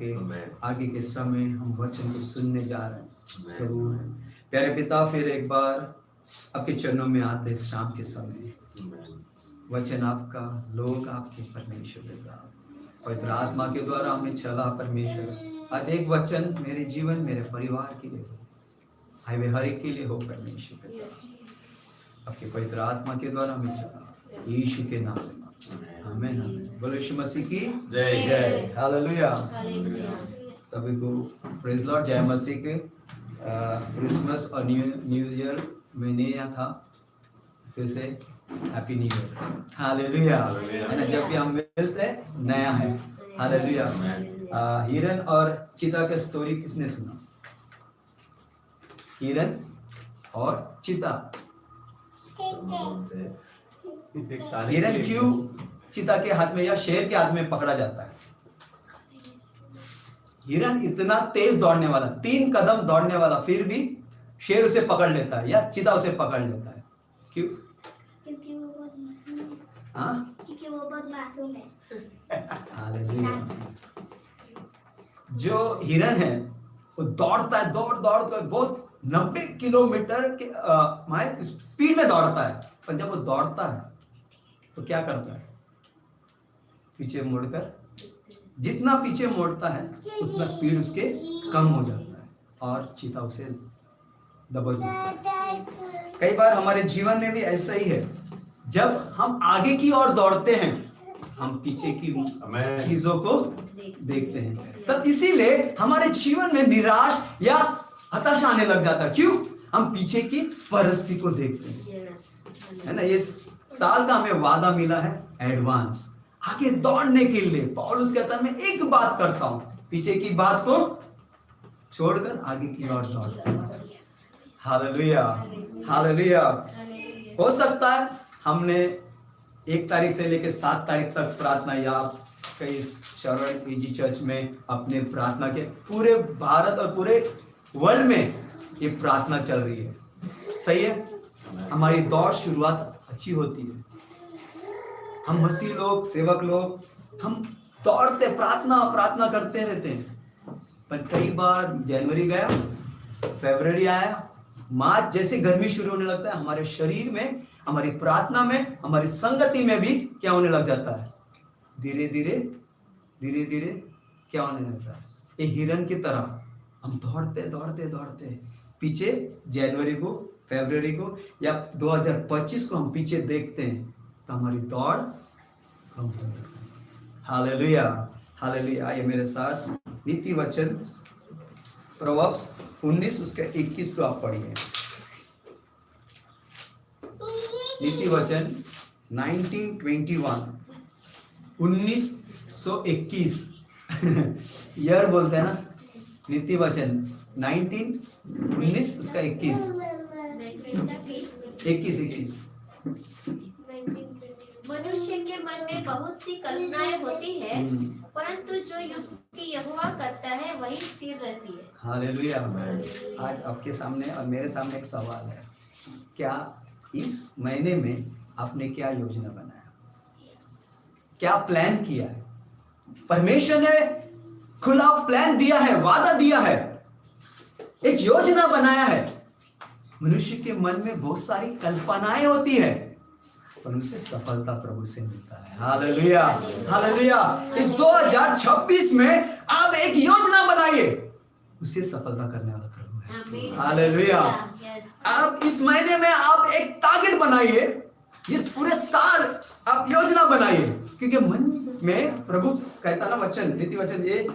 करके आगे के समय हम वचन को सुनने जा रहे हैं। प्रभु प्यारे पिता, फिर एक बार आपके चरणों में आते शाम के समय, वचन आपका, लोग आपके परमेश्वर पिता, पवित्र आत्मा के द्वारा हमें चला परमेश्वर। आज एक वचन मेरे जीवन, मेरे परिवार के लिए हो, हाईवे हर एक के लिए हो परमेश्वर पिता। आपके पवित्र आत्मा के द्वारा हमें चला, यीशु के नाम से आमीन। बोलो यीशु मसीह की जय जय, हालेलुया। सभी को प्रेज लॉर्ड, जय मसीह के। क्रिसमस और न्यू ईयर में नया था, फिर से हैप्पी न्यू ईयर, हालेलुया। जब भी हम मिलते हैं नया है, हालेलुया। हिरन और चीता का स्टोरी किसने सुना? हिरन और चीता। हिरन क्यों चीता के हाथ में या शेर के हाथ में पकड़ा जाता है? हिरन इतना तेज दौड़ने वाला, 3 कदम दौड़ने वाला, फिर भी शेर उसे पकड़ लेता है या चीता उसे पकड़ लेता है। क्यों? क्योंकि वो बहुत मासूम है। हाँ? क्योंकि वो बहुत मासूम है। हालेलुया। जो हिरन है वो दौड़ता है, दौड़ बहुत 90 किलोमीटर के माइल स्पीड में दौड़ता है। पर जब वो दौड़ता है तो क्या करता है? पीछे मुड़कर, जितना पीछे मुड़ता है उतना स्पीड उसके कम हो जाता है और चीता उसे दबोच लेता है। कई बार हमारे जीवन में भी ऐसा ही है, जब हम आगे की ओर दौड़ते हैं हम पीछे की चीजों को देखते हैं, तब इसीलिए हमारे जीवन में निराश या हताशा आने लग जाता है। क्यों? हम पीछे की परिस्थिति को देखते हैं, है ना। ये साल का हमें वादा मिला है एडवांस आगे दौड़ने के लिए। पौलुस कहता है मैं एक बात करता हूं, पीछे की बात को छोड़कर आगे की ओर दौड़ता हूं। Hallelujah, hallelujah. हो सकता है हमने 1 तारीख से लेकर 7 तारीख तक प्रार्थना, या कई शरण एजी चर्च में अपने प्रार्थना के, पूरे भारत और पूरे वर्ल्ड में ये प्रार्थना चल रही है, सही है। हमारी दौड़ शुरुआत अच्छी होती है, हम मसीह लोग, सेवक लोग, हम दौड़ते प्रार्थना करते रहते हैं। पर कई बार जनवरी गया, फरवरी आया, मार्च जैसे गर्मी शुरू होने लगता है, हमारे शरीर में, हमारी प्रार्थना में, हमारी संगति में भी क्या होने लग जाता है? धीरे धीरे क्या होने लगता है? ये हिरन की तरह हम दौड़ते पीछे जनवरी को, फरवरी को या 2025 को हम पीछे देखते हैं तो हमारी दौड़ कम हो जाती है। Hallelujah, hallelujah. आइए मेरे साथ नीति वचन प्रोवर्ब्स 19 उसका 21 को आप पढ़िए। नीति वचन 1921 ईयर बोलते हैं ना, नीति वचन 19 उसका 21। मनुष्य के मन में बहुत सी कल्पनाएं होती है, परंतु जो युक्ति यहोवा करता है वही स्थिर रहती है। हालेलुया। आज आपके सामने और मेरे सामने एक सवाल है, क्या इस महीने में आपने क्या योजना बनाया, क्या प्लान किया है? परमेश्वर ने खुला प्लान दिया है, वादा दिया है, एक योजना बनाया है। मनुष्य के मन में बहुत सारी कल्पनाएं होती है, पर उसे सफलता प्रभु से मिलता है। Hallelujah, hallelujah. इस 2026 में आप एक योजना बनाइए, उसे सफलता करने वाला प्रभु है। हालेलुया। आप इस महीने में आप एक टारगेट बनाइए, ये पूरे साल आप योजना बनाइए, क्योंकि मन में प्रभु कहता ना वचन, नीति वचन ये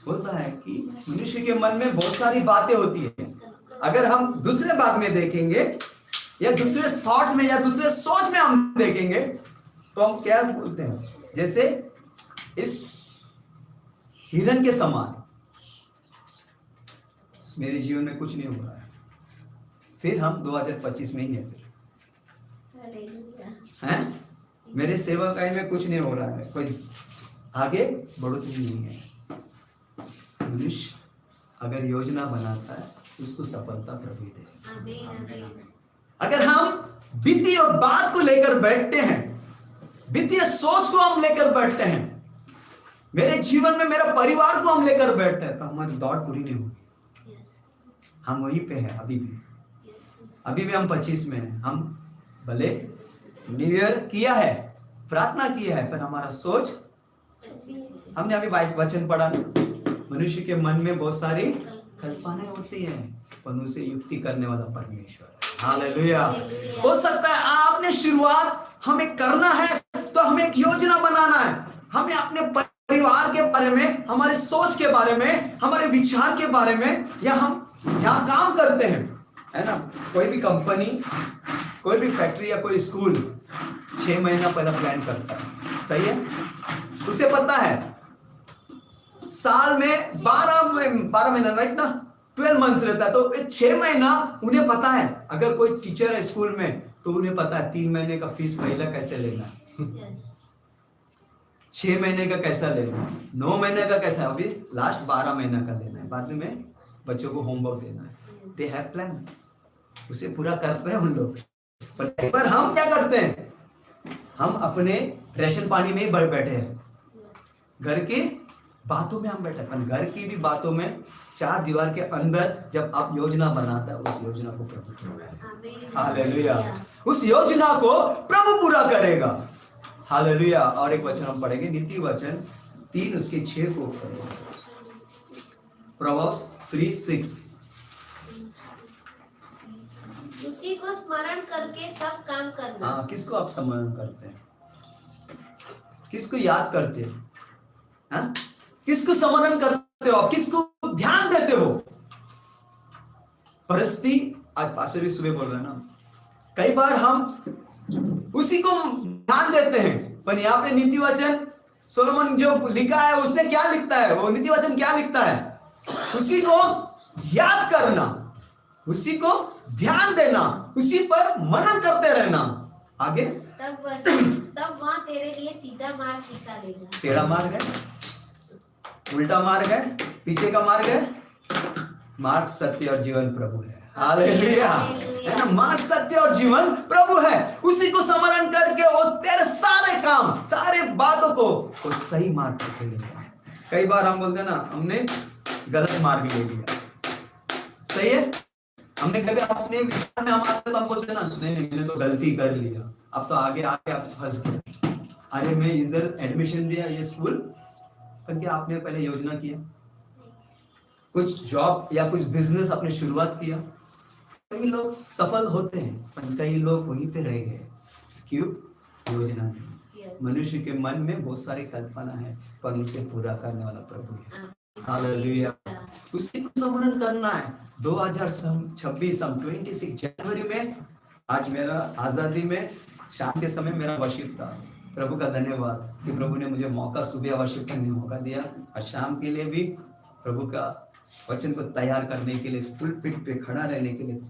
बोलता है कि मनुष्य के मन में बहुत सारी बातें होती है। अगर हम दूसरे बात में देखेंगे या दूसरे थॉट में या दूसरे सोच में हम देखेंगे तो हम क्या बोलते हैं, जैसे इस हिरन के समान मेरे जीवन में कुछ नहीं हो रहा है, फिर हम 2025 में ही है, हैं? मेरे सेवकाई में कुछ नहीं हो रहा है, कोई आगे बढ़ोतरी नहीं है। मनुष्य अगर योजना बनाता है उसको सफलता प्रभु दे। अगर हम वित्तीय बात को लेकर बैठते हैं, वित्तीय सोच को हम लेकर बैठते हैं, मेरे जीवन में मेरा परिवार को हम लेकर बैठते हैं तो हमारी दौड़ पूरी नहीं होगी। Yes. हम वहीं पे हैं अभी भी। Yes. अभी भी हम 25 में हैं। हम भले न्यू ईयर किया है, प्रार्थना किया है, पर हमारा सोच, हमने अभी वचन पढ़ा ना, मनुष्य के मन में बहुत सारी कल्पनाएं होती हैं, पर उसे युक्ति करने वाला परमेश्वर है। हालेलुया। हो सकता है आपने शुरुआत हमें करना है तो हमें एक योजना बनाना है, हमें अपने परिवार के बारे में, हमारे सोच के बारे में, हमारे विचार के बारे में, या हम जहाँ काम करते हैं, है ना, कोई भी कंपनी, कोई भी फैक्ट्री या कोई स्कूल 6 महीना पहले प्लान करता है, सही है। उसे पता है साल में 12 महीना, राइट ना, 12 मंथ्स रहता है, तो 6 महीना उन्हें पता है। अगर कोई टीचर है स्कूल में तो उन्हें पता है 3 महीने का फीस पहले कैसे लेना है, Yes. 6 महीने का कैसा लेना है, 9 महीने का कैसा है, अभी लास्ट 12 महीना का लेना है, बाद में बच्चों को होमवर्क देना है। दे हैव प्लान, उसे पूरा करते हैं उन लोग। पर एक बार हम क्या करते हैं, हम अपने रेशन पानी में ही बढ़ बैठे हैं, घर की बातों में हम बैठे, पर घर की भी बातों में 4 दीवार के अंदर जब आप योजना बनाता है, उस योजना को प्रभु पूरा करेगा। हालेलुया। उस योजना को प्रभु पूरा करेगा। हालेलुया। और एक वचन हम पढ़ेंगे, नीति वचन 3 उसके 6 को, प्रोवर्ब्स 3:6। उसी को स्मरण करके सब काम करना। हाँ, किसको आप स्मरण करते हैं, किसको याद करते हैं, हाँ? किसको स्मरण करते हो आप, किसको ध्यान देते हो। परिस्थिति, आज पास्टर भी सुबह बोल रहे हैं ना, कई बार हम उसी को ध्यान देते हैं, पर यहाँ पे नीति वचन सोलोमन जो लिखा है, उसने क्या लिखता है, वो नीति वचन क्या लिखता है, उसी को याद करना, उसी को ध्यान देना, उसी पर मनन करते रहना। आगे तब वह तेरे लिए सीधा मार्ग निकालेगा। टेढ़ा मार्ग है, उल्टा मार्ग है, पीछे का मार्ग है, मार्ग सत्य और जीवन प्रभु है। हालेलुया। है ना, मार्ग सत्य और जीवन प्रभु है। उसी को स्मरण करके वो तेरे सारे काम, सारे बातों को वो सही मार्ग पे लेगा। कई बार हम बोलते हैं ना, हमने गलत मार्ग ले लिया, सही है, हमने कभी अपने विचार में हमारे, तो हम बोलते हैं ना, नहीं मैंने तो गलती कर लिया, अब तो आगे आके आप फंस गए। अरे मैं इधर एडमिशन दिया ये स्कूल, पर क्या आपने पहले योजना किया, कुछ जॉब या कुछ बिजनेस आपने शुरुआत किया। कई लोग सफल होते हैं, पर कई लोग वहीं पे रह गए, क्यों, योजना नहीं। Yes. मनुष्य के मन में बहुत सारी कल्पना है, पर उसे पूरा करने वाला प्रभु है। हालेलुया। उसी को स्मरण करना है। 2026 हम 26 जनवरी में, आज मेरा आजादी में शाम के समय मेरा वर्शिप था। प्रभु का धन्यवाद कि प्रभु ने मुझे मौका, सुबह वर्शिप करने का मौका दिया, और शाम के लिए भी प्रभु का वचन को तैयार करने के लिए, इस पुलपिट पे खड़ा रहने के लिए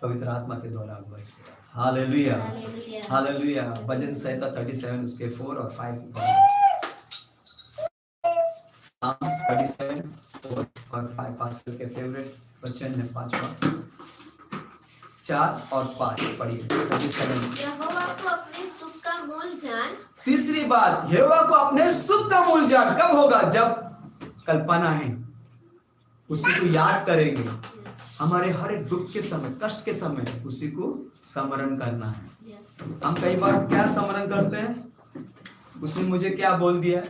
पवित्र आत्मा के द्वारा अगुवाई किया। हालेलुया। हालेलुया। भजन संहिता 37 उसके 4 और 5 Psalms 37 4 और 5 पास्टर के फेवरेट वचन है, 5वां 4 और 5 पढ़िए। 37। यहोवा को अपने सुख का मूल जान। तीसरी बात, यहोवा को अपने सुख का मूल जान। कब होगा, जब कल्पना है, उसी को याद करेंगे। हमारे हर एक दुख के समय, कष्ट के समय उसी को स्मरण करना है। हम कई बार क्या स्मरण करते हैं, उसने मुझे क्या बोल दिया,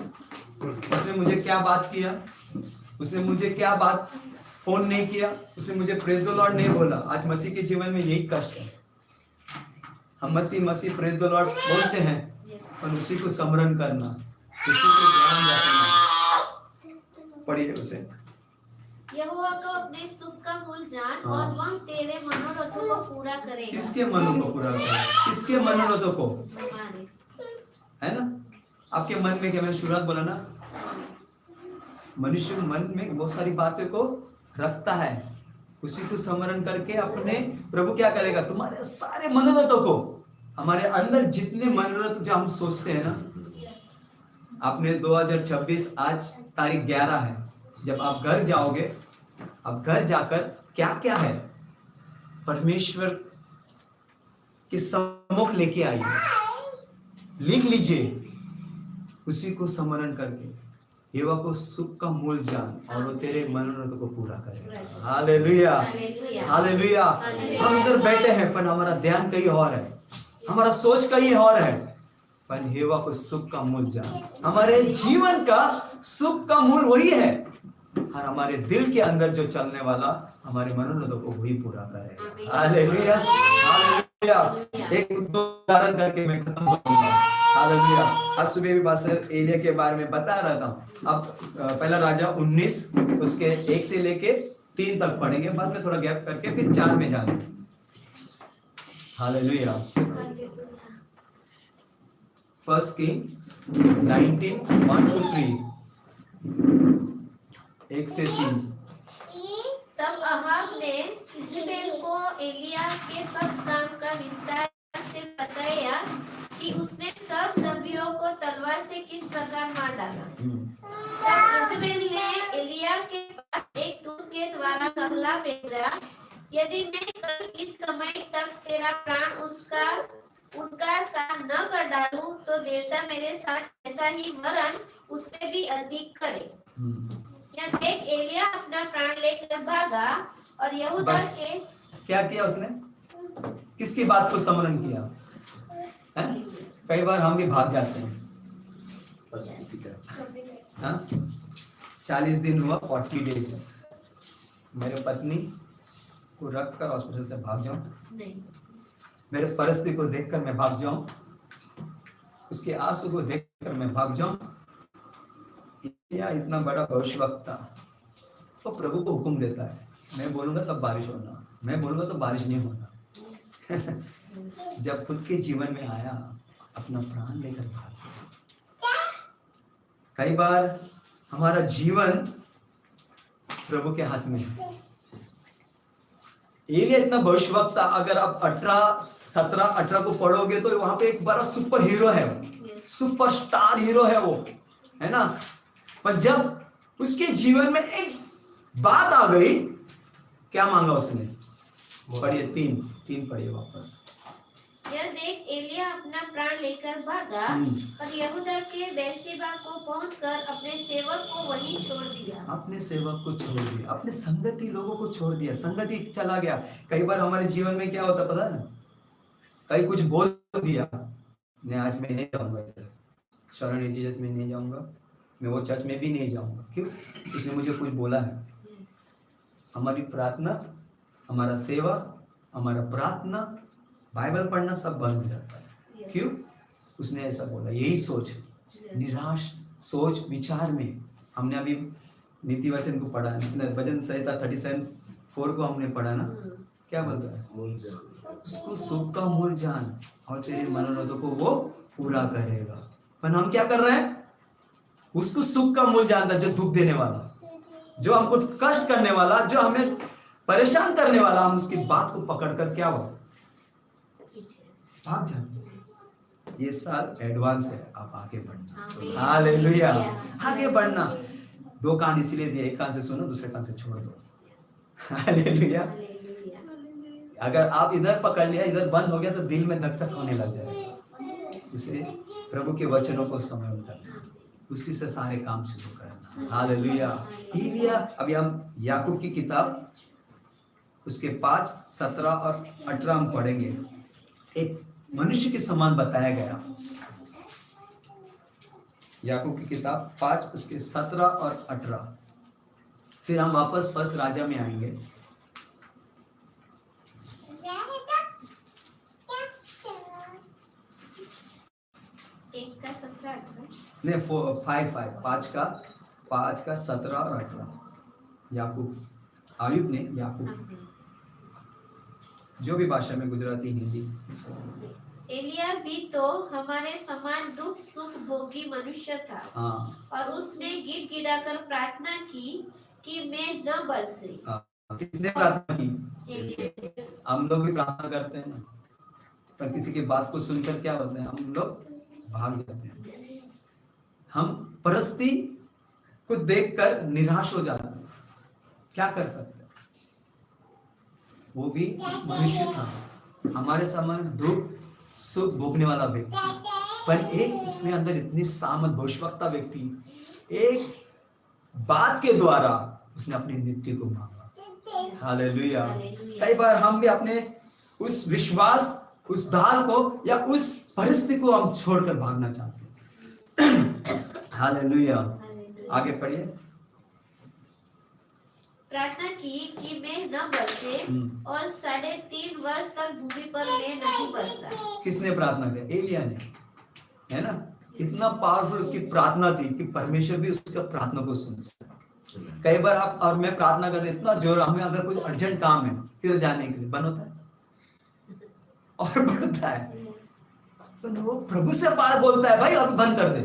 उसने मुझे क्या बात किया, उसने मुझे क्या बात फोन नहीं किया, उसने मुझे प्रेज द लॉर्ड नहीं बोला। आज मसीह के जीवन में यही कष्ट है, हम मसीह मसीह प्रेज द लॉर्ड बोलते हैं, पर उसी को स्मरण करना, उसी को ध्यान रखना। पढ़िए उसे। यहोवा को अपने सुख का मूल जान, और वह तेरे मनोरथों को पूरा करेगा। किसके मनों को पूरा करेगा, किसके मनोरथों को, है ना। आपके मन में क्या, मैंने शुरुआत बोला ना, मनुष्य मन में बहुत सारी बातें को रखता है, उसी को स्मरण करके अपने प्रभु क्या करेगा, तुम्हारे सारे मनोरथों को, हमारे अंदर जितने मनोरथ जो हम सोचते हैं ना, आपने 2026 आज तारीख 11 है, जब आप घर जाओगे, आप घर जाकर क्या क्या है परमेश्वर के सम्मुख लेके आइए, लिख लीजिए, उसी को स्मरण करके यहोवा को सुख का मूल जान और वो तेरे मनोरथ को पूरा करेगा। Hallelujah, hallelujah. हम इधर बैठे हैं पर हमारा ध्यान कहीं और है, हमारा सोच कहीं और है, पर यहोवा को सुख का मूल जान, हमारे जीवन का सुख का मूल वही है, और हमारे दिल के अंदर जो चलने वाला हमारे मनोरथों को वही पूरा करेगा। Hallelujah, hallelujah. एक दो उदाहरण करके मैं खत्म करूंगा। हालेलुया। आज सुबह भी पास्टर एलिया के बारे में बता रहा था। अब पहला राजा 19 उसके 1 से लेके 3 तक पढ़ेंगे, बाद में थोड़ा गैप करके फिर 4 में जाएंगे। हालेलुया। फर्स्ट किंग 19 1 to 3, 1 से 3। तब अहाब ने इज़राइल को एलिया के सब काम का विस्तार से बताया कि उसने सब नबियों को तलवार से किस प्रकार मार डाला। तब इज़राइल ने एलिया के पास एक दूत के द्वारा कहला भेजा, यदि मैं कल इस समय तक तेरा प्राण उनका साथ न कर डालूं तो देवता मेरे साथ ऐसा ही वरन उससे भी अधिक करे। या देख एलिया अपना प्राण लेकर भागा और यहूदा के क्या किया उसने? किसकी बात को स्मरण किया? है? कई बार हम भी भाग जाते हैं। 40 दिन हुआ, 40 डेज मेरे पत्नी को रख कर हॉस्पिटल से भाग जाऊं, मेरे परिस्थिति को देखकर मैं भाग जाऊं, उसके आंसू को देखकर मैं भाग जाऊं, या इतना बड़ा भविष्यवक्ता तो प्रभु को हुक्म देता है, मैं बोलूंगा तब बारिश होना, मैं बोलूंगा तो बारिश नहीं होना। जब खुद के जीवन में आया, अपना प्राण लेकर भाग। कई बार हमारा जीवन प्रभु के हाथ में है। एलिया इतना भविष्यवक्ता, अगर आप 17-18 को पढ़ोगे तो वहां पे एक बड़ा सुपर हीरो है, सुपरस्टार हीरो है वो, है ना। पर जब उसके जीवन में एक बात आ गई, क्या मांगा उसने? पढ़िए 3 पढ़िए वापस। यह देख एलिया अपना प्राण लेकर भागा और यहूदा के बेर्शेबा को पहुंचकर अपने सेवक को वहीं छोड़ दिया। अपने सेवक को छोड़ दिया, अपने संगति लोगों को छोड़ दिया, संगति चला गया। कई बार हमारे जीवन में क्या होता पता है ना, कहीं कुछ बोल दिया, मैं आज मैं नहीं जाऊंगा इधर, शरण चर्च में नहीं जाऊंगा, मैं वो चर्च में भी नहीं जाऊंगा। क्यों? उसने मुझे कुछ बोला है। हमारी प्रार्थना, हमारा सेवा, हमारा प्रार्थना, बाइबल पढ़ना सब बंद हो जाता है। क्यों? उसने ऐसा बोला। यही सोच, निराश सोच विचार में हमने अभी नीति वचन को पढ़ा, भजन संहिता 37:4 को हमने पढ़ा ना, क्या बोलता है? उसको सुख का मूल जान और तेरे मनोरथों को वो पूरा करेगा। पर हम क्या कर रहे हैं? उसको सुख का मूल जानता, जो दुख देने वाला, जो हमको कष्ट करने वाला, जो हमें परेशान करने वाला, हम उसकी बात को पकड़कर क्या हुआ? भाग जाते। ये साल एडवांस है, आप आगे बढ़ना। हालेलुया, आगे बढ़ना। 2 कान इसीलिए दिए, एक कान से सुनो, दूसरे कान से छोड़ दो। हालेलुया। अगर आप इधर पकड़ लिया, इधर बंद हो गया तो दिल में धक धक होने लग जाएगा। इसे प्रभु के वचनों को स्मरण करना, उसी से सारे काम शुरू करना। हालेलुया। एलिया, अभी हम याकूब की किताब उसके 5, 17 और 18 हम पढ़ेंगे। एक मनुष्य के समान बताया गया। याकूब की किताब 5 उसके 17 और 18। फिर हम वापस फर्स्ट राजा में आएंगे। नहीं, 5 का 17 और 18। याकूब, आयुब ने याकूब, जो भी भाषा में, गुजराती, हिंदी। एलिया भी तो हमारे समान दुख सुख भोगी मनुष्य था। और उसने गिड़गिड़ाकर प्रार्थना की कि मैं न बरसे। किसने प्रार्थना की? हम लोग भी प्रार्थना करते हैं ना, पर किसी की बात को सुनकर क्या होता है? हम लोग भाग जाते हैं। हम परिस्थिति को देखकर निराश हो जाते हैं। क्या कर सकते हैं? वो भी मनुष्य था, हमारे समान दुख सुख भोगने वाला व्यक्ति, पर एक उसमें अंदर इतनी सामर्थ, भविष्यवक्ता व्यक्ति, एक बात के द्वारा उसने अपनी मृत्यु को मांगा। हालेलुया। कई बार हम भी अपने उस विश्वास, उस ढाल को या उस परिस्थिति को हम छोड़कर भागना चाहते हैं। हालेलुया। आगे पढ़िए। प्रार्थना की कि मेघ न बरसे और 3.5 वर्ष तक भूमि पर मेघ नहीं बरसा। किसने प्रार्थना की? एलिया ने, है ना। इतना पावरफुल उसकी प्रार्थना थी कि परमेश्वर भी उसका प्रार्थना को सुन सकता। कई बार आप और मैं प्रार्थना करते इतना जोर, हमें अगर कोई अर्जेंट काम है किधर जाने के लिए, बंद होता है और बढ़ता है, तो वो प्रभु से बात बोलता है, भाई अब बंद कर दे,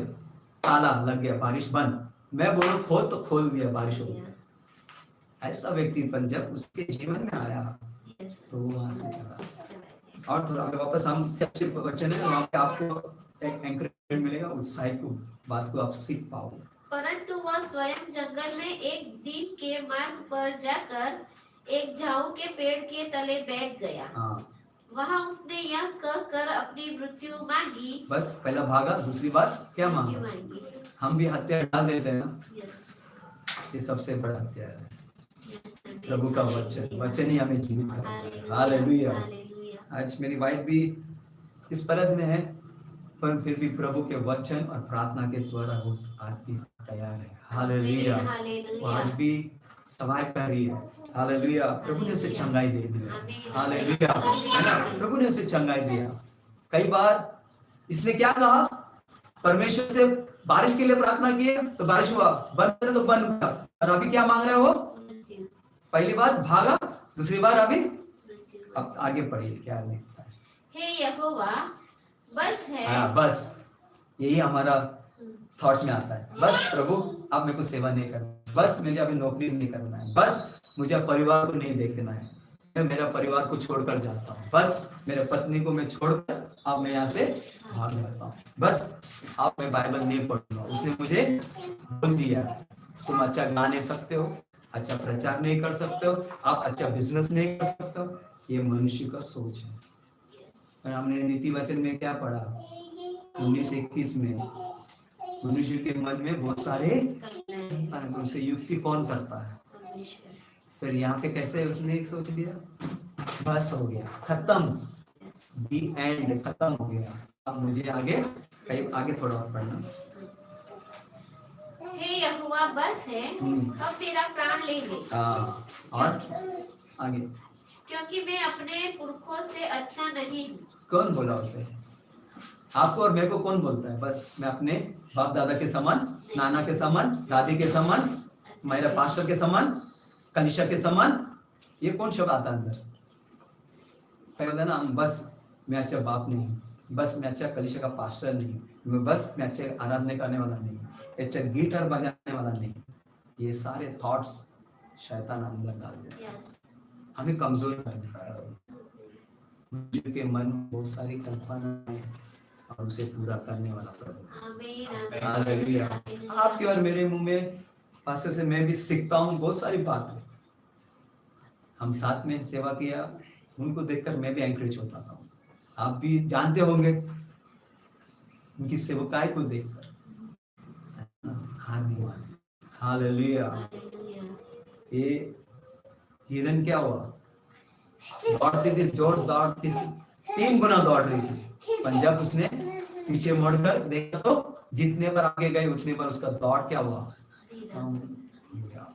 ताला लग गया, बारिश बंद। मैं बोलूं खोल तो खोल दिया, बारिश हो गई। ऐसा व्यक्ति पर जब उसके जीवन में आया तो वो वहां से चला। और थोड़ा आगे वापस हम अच्छे वचन है, वहां पे आपको एक एंकरेजमेंट मिलेगा, उत्साहित को बात को आप सीख पाओगे। परंतु वह स्वयं जंगल में एक दिन के मार्ग पर जाकर एक झाऊ के पेड़ के तले बैठ गया। वहां उसने यह कहकर अपनी मृत्यु मांगी। बस पहला भागा, दूसरी बात क्या मांगा? हम भी हत्या डाल देते हैं ना। ये सबसे बड़ा हत्या है। प्रभु का वचन ही हमें जीवित करता है। हालेलुया। आज मेरी वाइफ भी इस परत में है, पर फिर भी प्रभु के वचन और प्रार्थना के द्वारा वो आज भी तैयार है। हालेलुया। आज भी सवाल कर रही है। हालेलुया। प्रभु ने उसे चंगाई दे दी। हालेलुया, है ना। प्रभु ने उसे चंगाई दिया। कई बार इसने क्या कहा? परमेश्वर से बारिश के लिए प्रार्थना की तो बारिश हुआ, बंद करे तो बंद हुआ। और अभी क्या मांग रहे हो? पहली बार भागा, दूसरी बार अभी। अब आगे पढ़िए क्या लिखता है। हे यहोवा, बस है। हाँ, बस यही हमारा थॉट्स में आता है। बस प्रभु अब मेरे को सेवा नहीं करना, बस मुझे अभी नौकरी नहीं करना है, बस मुझे परिवार को नहीं देखना है, मैं मेरा परिवार को छोड़कर जाता हूँ, बस मेरे पत्नी को मैं छोड़कर अब मैं यहाँ से भाग जाता हूँ, बस अब मैं बाइबल नहीं पढ़ूंगा। उसने मुझे बोल दिया तुम अच्छा गा नहीं सकते हो, अच्छा प्रचार नहीं कर सकते हो, आप अच्छा बिजनेस नहीं कर सकते हो। ये मनुष्य का सोच है। और हमने नीति वचन में क्या पढ़ा? 19:21 में मनुष्य के मन में बहुत सारे उनसे युक्ति कौन करता है। फिर यहाँ पे कैसे उसने एक सोच लिया, बस हो गया, खत्म, दी एंड, खत्म हो गया। अब मुझे आगे आगे थोड़ा और पढ़ना। हे यहोवा, बस है, अब मेरा प्राण ले ले। और आगे, क्योंकि मैं अपने पुरखों से अच्छा नहीं हूँ। कौन बोला उसे? आपको और मेरे को कौन बोलता है? बस मैं अपने बाप दादा के समान, नाना के समान, दादी के समान, मेरा पास्टर के समान, कलिशा के समान। ये कौन शब्द आता है अंदर से? कहता है ना, बस मैं अच्छा बाप नहीं हूँ, बस मैं अच्छा कलिशा का पास्टर नहीं हूँ, बस मैं अच्छे आराधना करने वाला नहीं हूँ, अच्छा गिटार बजाने वाला नहीं। ये सारे थॉट्स शैतान अंदर डाल देता है, हमें कमजोर करने का। मनुष्य के मन में बहुत सारी कल्पनाएं और उसे पूरा करने वाला प्रभु। हालेलुया। आपके और मेरे मुंह में पास्टर से मैं भी सीखता हूँ बहुत सारी बातें। हम साथ में सेवा किया, उनको देखकर मैं भी एंकरेज होता था। आप भी जानते होंगे उनकी सेवकाई को देखकर हार नहीं मानी। हालेलुया। ये हिरन क्या हुआ? दौड़ती थी, दौड़ती 3 गुना दौड़ रही थी, पर जब उसने पीछे मुड़कर देखा तो जितने पर आगे गए उतने पर उसका दौड़ क्या हुआ?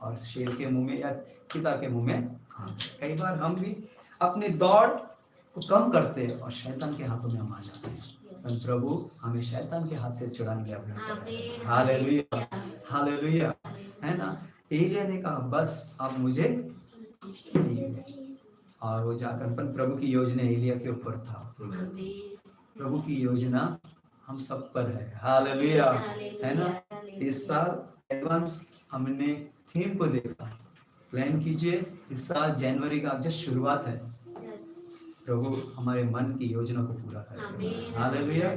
और शेर के मुंह में या चीता के मुंह में। कई बार हम भी अपनी दौड़ को कम करते हैं और शैतान के हाथों में हम आ जाते हैं। प्रभु हमें शैतान के हाथ से छुड़ाने के लिए। हालेलुया, हालेलुया, है ना। एलिया ने कहा बस अब मुझे, और वो जाकर प्रभु की योजना एलिया के ऊपर था। प्रभु की योजना हम सब पर है। हालेलुया, है ना। इस साल एडवांस हमने थीम को देखा, प्लान कीजिए। इस साल जनवरी का जस्ट शुरुआत है, प्रभु हमारे मन की योजना को पूरा करें। हालेलुया।